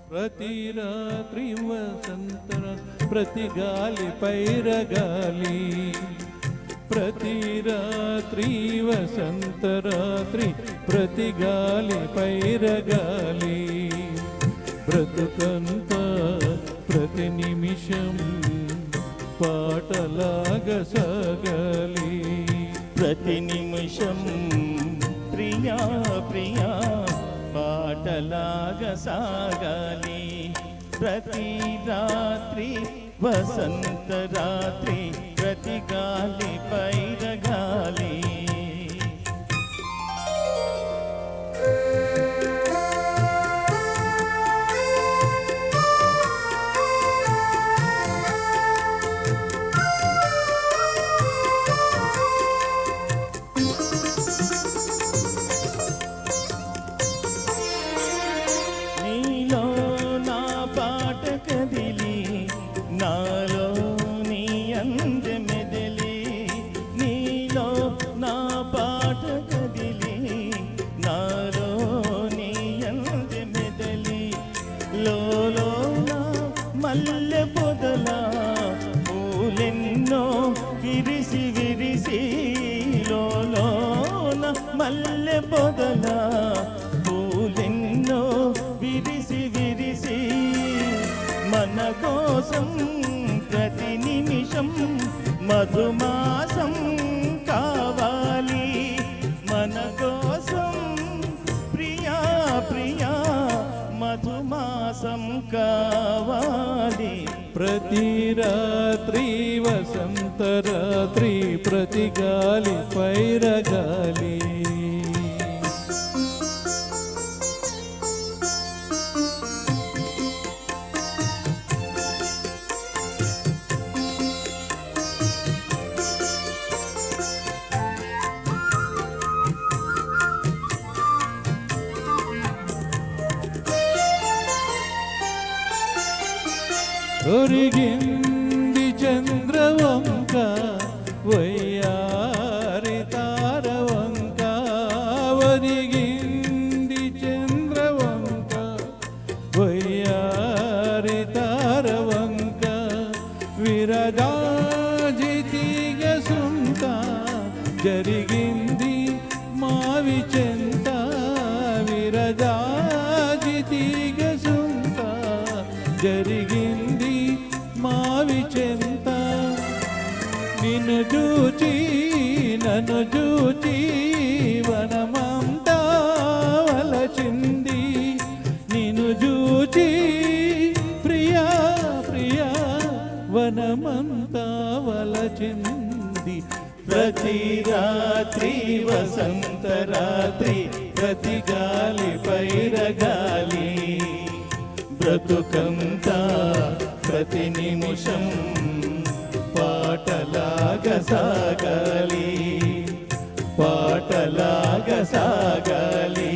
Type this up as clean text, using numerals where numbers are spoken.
ప్రతి రాత్రి వసంతర ప్రతి గాలి పైరగాలి, ప్రతి రాత్రి వసంత రాత్రి ప్రతి గాలి పైరగాలి, బ్రతుకంత ప్రతి నిమిషం పాటలాగా సాగాలి, ప్రతి నిమిషం ప్రియా ప్రియా పాటలాగా సాగాలి, ప్రతి రాత్రి వసంత రాత్రి ప్రతి గాలి పైరగాలి. నీలో నా పాట కదిలి, నాలో నీ అందె మెదలి, నీలో నా పాట కదిలి, నాలో నీ అందె మెదలి, లోలో నా మల్లె పొదల పూలెన్నో విరిసి విరిసి, లోలో నా మల్లె పొదల పూలెన్నో విరిసి విరిసి, మన కోసం ప్రతి నిమిషం మధుమాసం కావాలి, మన కోసం ప్రియా ప్రియా మధుమాసం కావాలి. ప్రతి రాత్రి వసంత రాత్రి ప్రతి గాలి పైరగాలి. ఒరిగింది చంద్రవంక వయ్యారి తారవంక, ఒరిగింది చంద్రవంక వయ్యారి తారవంక, విరజాజి తీగ సుంత జరిగింది మావి చెంత, విరజాజి తీగ సుంత జరిగింది మావి చెంత, నిన్ను చూచి నన్ను చూచి వనమంతా వలచింది, నిన్ను చూచి ప్రియా ప్రియా వనమంతా వలచింది. ప్రతి రాత్రి వసంత రాత్రి ప్రతి గాలి పైరగాలి, బ్రతుకంతా ప్రతి నిమిషం పాటలాగా సాగాలి, పాటలాగా సాగాలి.